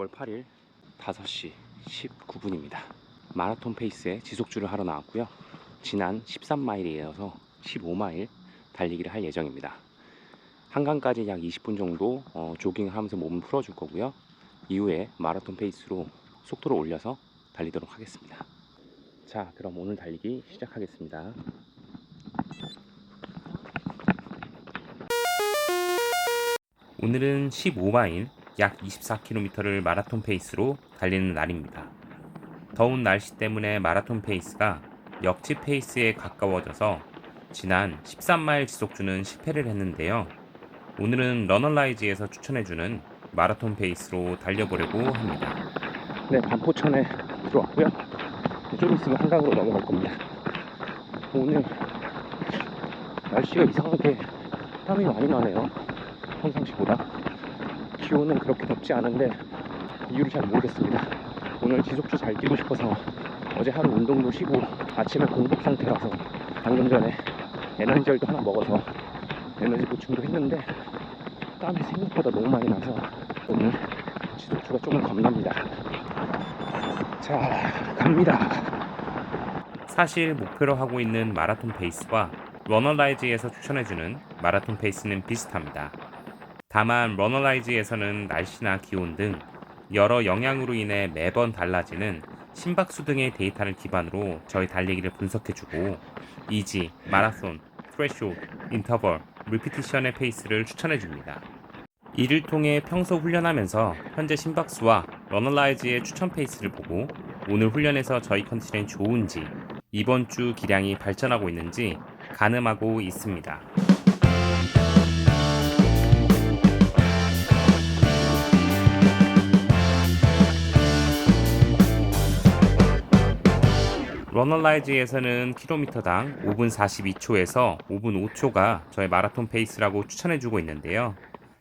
10월 8일 5시 19분입니다. 마라톤 페이스에 지속주를 하러 나왔고요. 지난 13마일에 이어서 15마일 달리기를 할 예정입니다. 한강까지 약 20분 정도 조깅을 하면서 몸을 풀어줄 거고요. 이후에 마라톤 페이스로 속도를 올려서 달리도록 하겠습니다. 자, 그럼 오늘 달리기 시작하겠습니다. 오늘은 15마일 약 24km를 마라톤 페이스로 달리는 날입니다. 더운 날씨 때문에 마라톤 페이스가 역지 페이스에 가까워져서 지난 13마일 지속주는 실패를 했는데요. 오늘은 러너라이즈에서 추천해주는 마라톤 페이스로 달려보려고 합니다. 네, 반포천에 들어왔고요. 좀 있으면 한강으로 넘어갈 겁니다. 오늘 날씨가 이상하게 땀이 많이 나네요. 평상시보다. 기온은 그렇게 덥지 않은데 이유를 잘 모르겠습니다. 오늘 지속주 잘 뛰고 싶어서 어제 하루 운동도 쉬고 아침에 공복 상태라서 방금 전에 에너지젤도 하나 먹어서 에너지 보충도 했는데 땀이 생각보다 너무 많이 나서 오늘 지속주가 조금 겁납니다. 자, 갑니다. 사실 목표로 하고 있는 마라톤 페이스와 러너라이즈에서 추천해주는 마라톤 페이스는 비슷합니다. 다만 러너라이즈에서는 날씨나 기온 등 여러 영향으로 인해 매번 달라지는 심박수 등의 데이터를 기반으로 저희 달리기를 분석해주고 이지, 마라톤, 트레쇼, 인터벌, 리피티션의 페이스를 추천해줍니다. 이를 통해 평소 훈련하면서 현재 심박수와 러너라이즈의 추천 페이스를 보고 오늘 훈련에서 저희 컨디션이 좋은지 이번 주 기량이 발전하고 있는지 가늠하고 있습니다. 러너라이즈에서는 킬로미터당 5분 42초에서 5분 5초가 저의 마라톤 페이스라고 추천해주고 있는데요.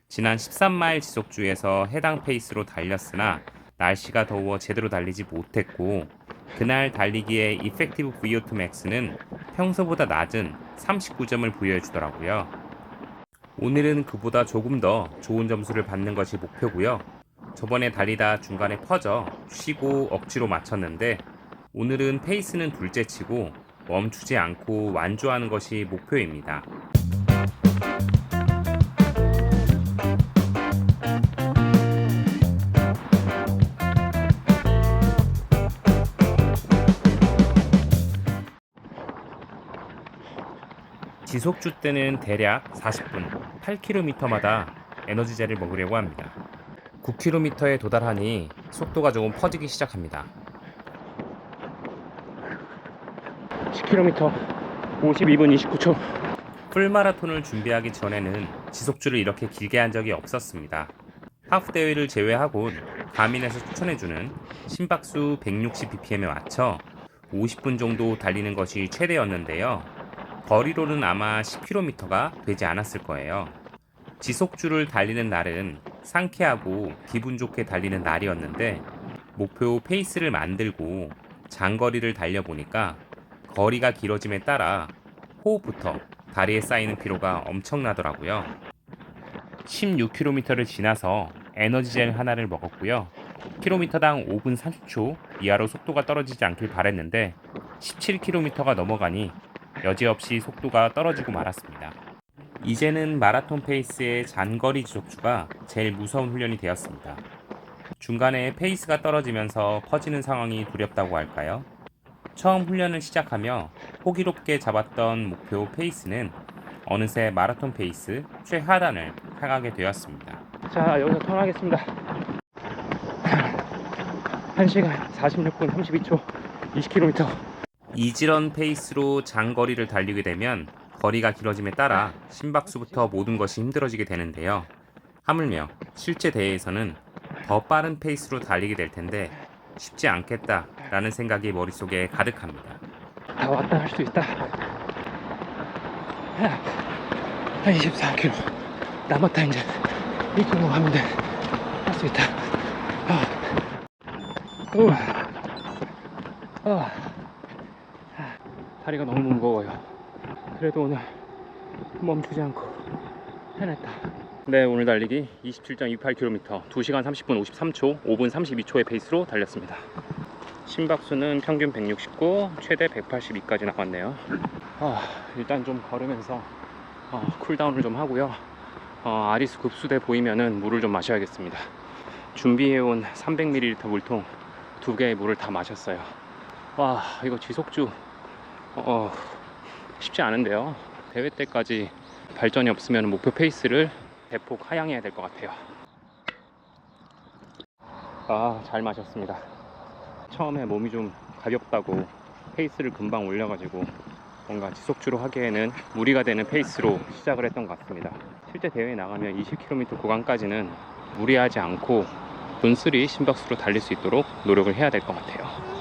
지난 13마일 지속주에서 해당 페이스로 달렸으나 날씨가 더워 제대로 달리지 못했고 그날 달리기의 이펙티브 VO2 max는 평소보다 낮은 39점을 부여해주더라고요. 오늘은 그보다 조금 더 좋은 점수를 받는 것이 목표고요. 저번에 달리다 중간에 퍼져 쉬고 억지로 맞췄는데 오늘은 페이스는 둘째치고 멈추지 않고 완주하는 것이 목표입니다. 지속주 때는 대략 40분 8km마다 에너지젤을 먹으려고 합니다. 9km에 도달하니 속도가 조금 퍼지기 시작합니다. 10km 52분 29초. 풀마라톤을 준비하기 전에는 지속주를 이렇게 길게 한 적이 없었습니다. 하프 대회를 제외하곤 가민에서 추천해주는 심박수 160bpm에 맞춰 50분 정도 달리는 것이 최대였는데요. 거리로는 아마 10km가 되지 않았을 거예요. 지속주를 달리는 날은 상쾌하고 기분 좋게 달리는 날이었는데 목표 페이스를 만들고 장거리를 달려보니까 거리가 길어짐에 따라 호흡부터 다리에 쌓이는 피로가 엄청나더라고요. 16km를 지나서 에너지젤 하나를 먹었고요. 킬로미터당 5분 30초 이하로 속도가 떨어지지 않길 바랬는데 17km가 넘어가니 여지없이 속도가 떨어지고 말았습니다. 이제는 마라톤 페이스의 장거리 지속주가 제일 무서운 훈련이 되었습니다. 중간에 페이스가 떨어지면서 퍼지는 상황이 두렵다고 할까요? 처음 훈련을 시작하며 호기롭게 잡았던 목표 페이스는 어느새 마라톤 페이스 최하단을 향하게 되었습니다. 자, 여기서 턴하겠습니다. 1시간 46분 32초 20km. 이지런 페이스로 장거리를 달리게 되면 거리가 길어짐에 따라 심박수부터 모든 것이 힘들어지게 되는데요. 하물며 실제 대회에서는 더 빠른 페이스로 달리게 될 텐데 쉽지 않겠다라는 생각이 머릿속에 가득합니다. 다 왔다 할 수 있다. 24km 남았다. 이제 이 정도 가면 돼. 할 수 있다. 다리가 너무 무거워요. 그래도 오늘 멈추지 않고 해냈다. 네, 오늘 달리기 27.28km 2시간 30분 53초 5분 32초의 페이스로 달렸습니다. 심박수는 평균 169, 최대 182까지 나왔네요. 일단 좀 걸으면서 쿨다운을 좀 하고요. 아리수 급수대 보이면은 물을 좀 마셔야겠습니다. 준비해온 300ml 물통 2개의 물을 다 마셨어요. 와, 이거 지속주 쉽지 않은데요. 대회 때까지 발전이 없으면 목표 페이스를 대폭 하향해야 될 것 같아요. 잘 마셨습니다. 처음에 몸이 좀 가볍다고 페이스를 금방 올려가지고 뭔가 지속주로 하기에는 무리가 되는 페이스로 시작을 했던 것 같습니다. 실제 대회에 나가면 20km 구간까지는 무리하지 않고 분수리 심박수로 달릴 수 있도록 노력을 해야 될 것 같아요.